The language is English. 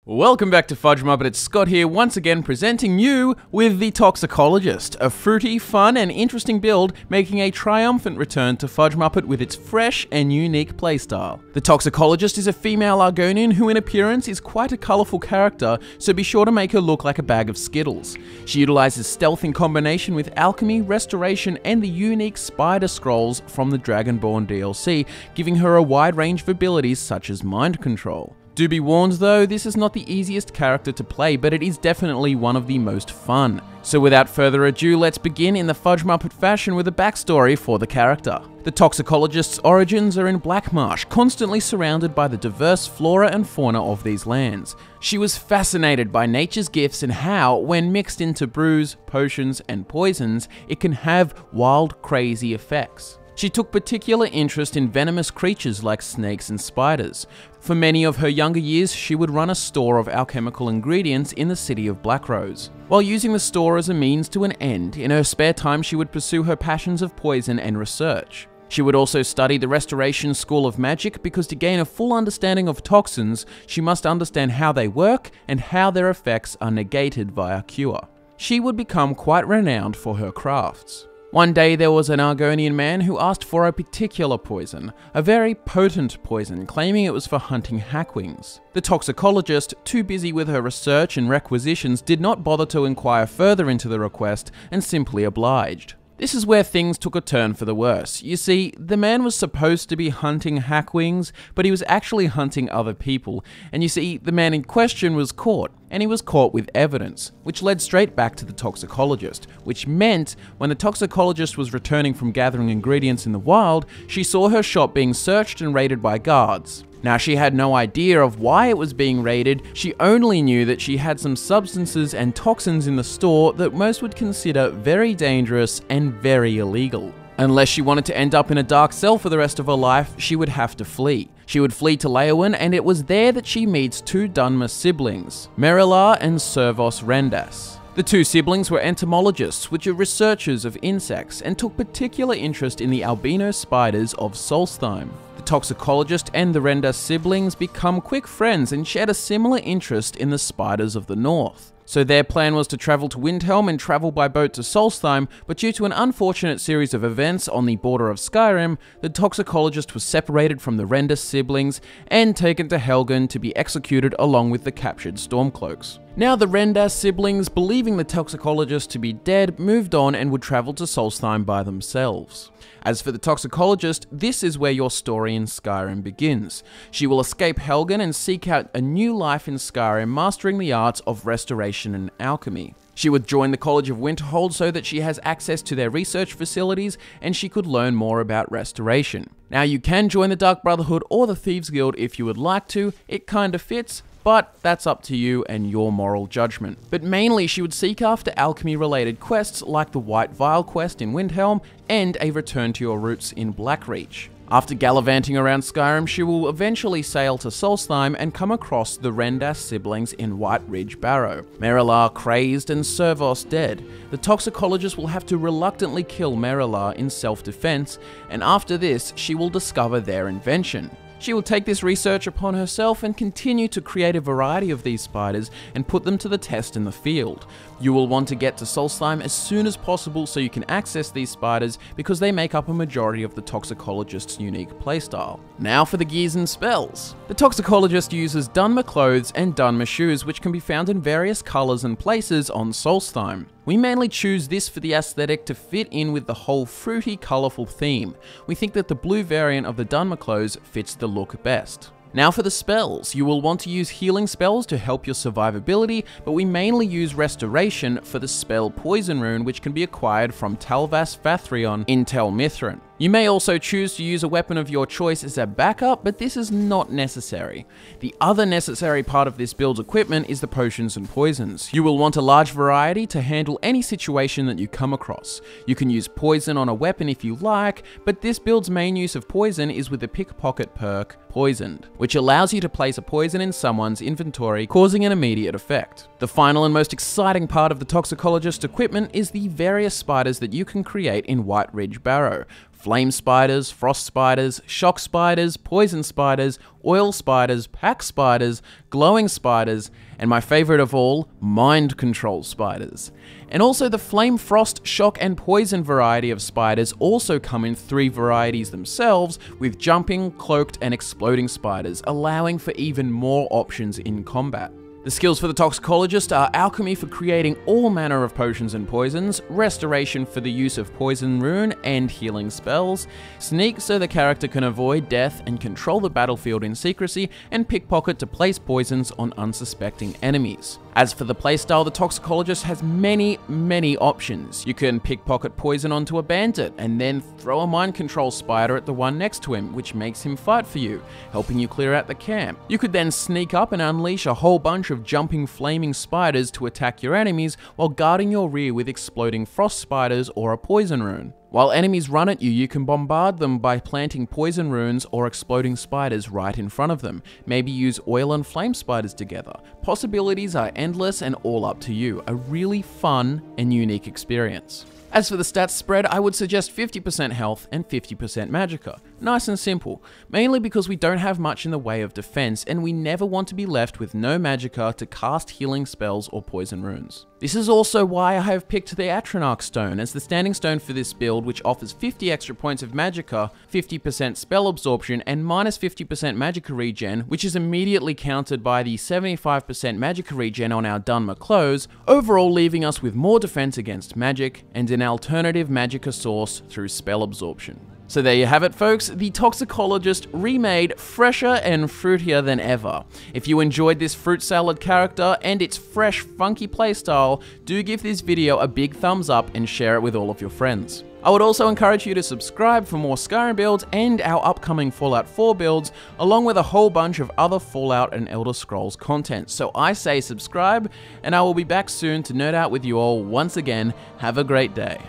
Welcome back to FudgeMuppet, it's Scott here once again presenting you with the Toxicologist, a fruity, fun and interesting build making a triumphant return to FudgeMuppet with its fresh and unique playstyle. The Toxicologist is a female Argonian who in appearance is quite a colourful character, so be sure to make her look like a bag of Skittles. She utilises stealth in combination with alchemy, restoration and the unique spider scrolls from the Dragonborn DLC, giving her a wide range of abilities such as mind control. Do be warned though, this is not the easiest character to play, but it is definitely one of the most fun. So without further ado, let's begin in the FudgeMuppet fashion with a backstory for the character. The Toxicologist's origins are in Blackmarsh, constantly surrounded by the diverse flora and fauna of these lands. She was fascinated by nature's gifts and how, when mixed into brews, potions, and poisons, it can have wild, crazy effects. She took particular interest in venomous creatures like snakes and spiders. For many of her younger years, she would run a store of alchemical ingredients in the city of Blackrose. While using the store as a means to an end, in her spare time she would pursue her passions of poison and research. She would also study the Restoration School of Magic because to gain a full understanding of toxins, she must understand how they work and how their effects are negated via cure. She would become quite renowned for her crafts. One day there was an Argonian man who asked for a particular poison, a very potent poison, claiming it was for hunting hackwings. The Toxicologist, too busy with her research and requisitions, did not bother to inquire further into the request and simply obliged. This is where things took a turn for the worse. You see, the man was supposed to be hunting hackwings, but he was actually hunting other people. And you see, the man in question was caught, and he was caught with evidence, which led straight back to the Toxicologist, which meant when the Toxicologist was returning from gathering ingredients in the wild, she saw her shop being searched and raided by guards. Now, she had no idea of why it was being raided, she only knew that she had some substances and toxins in the store that most would consider very dangerous and very illegal. Unless she wanted to end up in a dark cell for the rest of her life, she would have to flee. She would flee to Leyawen, and it was there that she meets two Dunmer siblings, Merilar and Servos Rendas. The two siblings were entomologists, which are researchers of insects, and took particular interest in the albino spiders of Solstheim. The Toxicologist and the Rendas siblings become quick friends and shared a similar interest in the spiders of the north. So their plan was to travel to Windhelm and travel by boat to Solstheim, but due to an unfortunate series of events on the border of Skyrim, the Toxicologist was separated from the Rendas siblings and taken to Helgen to be executed along with the captured Stormcloaks. Now the Rendas siblings, believing the Toxicologist to be dead, moved on and would travel to Solstheim by themselves. As for the Toxicologist, this is where your story in Skyrim begins. She will escape Helgen and seek out a new life in Skyrim, mastering the arts of restoration and alchemy. She would join the College of Winterhold so that she has access to their research facilities and she could learn more about restoration. Now you can join the Dark Brotherhood or the Thieves Guild if you would like to, it kinda fits, but that's up to you and your moral judgment. But mainly she would seek after alchemy related quests like the White Vial quest in Windhelm and a return to your roots in Blackreach. After gallivanting around Skyrim, she will eventually sail to Solstheim and come across the Rendas siblings in White Ridge Barrow. Merilar crazed and Servos dead. The Toxicologist will have to reluctantly kill Merilar in self-defense, and after this, she will discover their invention. She will take this research upon herself and continue to create a variety of these spiders and put them to the test in the field. You will want to get to Solstheim as soon as possible so you can access these spiders because they make up a majority of the Toxicologist's unique playstyle. Now for the gears and spells. The Toxicologist uses Dunmer clothes and Dunmer shoes, which can be found in various colours and places on Solstheim. We mainly choose this for the aesthetic to fit in with the whole fruity, colourful theme. We think that the blue variant of the Dunmer clothes fits the look best. Now for the spells, you will want to use healing spells to help your survivability, but we mainly use restoration for the spell Poison Rune, which can be acquired from Talvas Vathrion in Tel Mithrin. You may also choose to use a weapon of your choice as a backup, but this is not necessary. The other necessary part of this build's equipment is the potions and poisons. You will want a large variety to handle any situation that you come across. You can use poison on a weapon if you like, but this build's main use of poison is with the pickpocket perk, Poisoned, which allows you to place a poison in someone's inventory, causing an immediate effect. The final and most exciting part of the Toxicologist equipment is the various spiders that you can create in White Ridge Barrow. flame spiders, frost spiders, shock spiders, poison spiders, oil spiders, pack spiders, glowing spiders, and my favorite of all, mind control spiders. And also the flame, frost, shock, and poison variety of spiders also come in 3 varieties themselves, with jumping, cloaked, and exploding spiders, allowing for even more options in combat. The skills for the Toxicologist are alchemy for creating all manner of potions and poisons, restoration for the use of poison rune and healing spells, sneak so the character can avoid death and control the battlefield in secrecy, and pickpocket to place poisons on unsuspecting enemies. As for the playstyle, the Toxicologist has many options. You can pickpocket poison onto a bandit, and then throw a mind control spider at the one next to him, which makes him fight for you, helping you clear out the camp. You could then sneak up and unleash a whole bunch of jumping flaming spiders to attack your enemies while guarding your rear with exploding frost spiders or a poison rune. While enemies run at you, you can bombard them by planting poison runes or exploding spiders right in front of them. Maybe use oil and flame spiders together. Possibilities are endless and all up to you. A really fun and unique experience. As for the stats spread, I would suggest 50% health and 50% magicka. Nice and simple, mainly because we don't have much in the way of defense and we never want to be left with no magicka to cast healing spells or poison runes. This is also why I have picked the Atronach stone as the standing stone for this build, which offers 50 extra points of magicka, 50% spell absorption, and minus 50% magicka regen, which is immediately countered by the 75% magicka regen on our Dunmer clothes, overall leaving us with more defense against magic and an alternative magicka source through spell absorption. So there you have it, folks, the Toxicologist remade, fresher and fruitier than ever. If you enjoyed this fruit salad character and its fresh, funky playstyle, do give this video a big thumbs up and share it with all of your friends. I would also encourage you to subscribe for more Skyrim builds and our upcoming Fallout 4 builds, along with a whole bunch of other Fallout and Elder Scrolls content. So I say subscribe, and I will be back soon to nerd out with you all once again. Have a great day.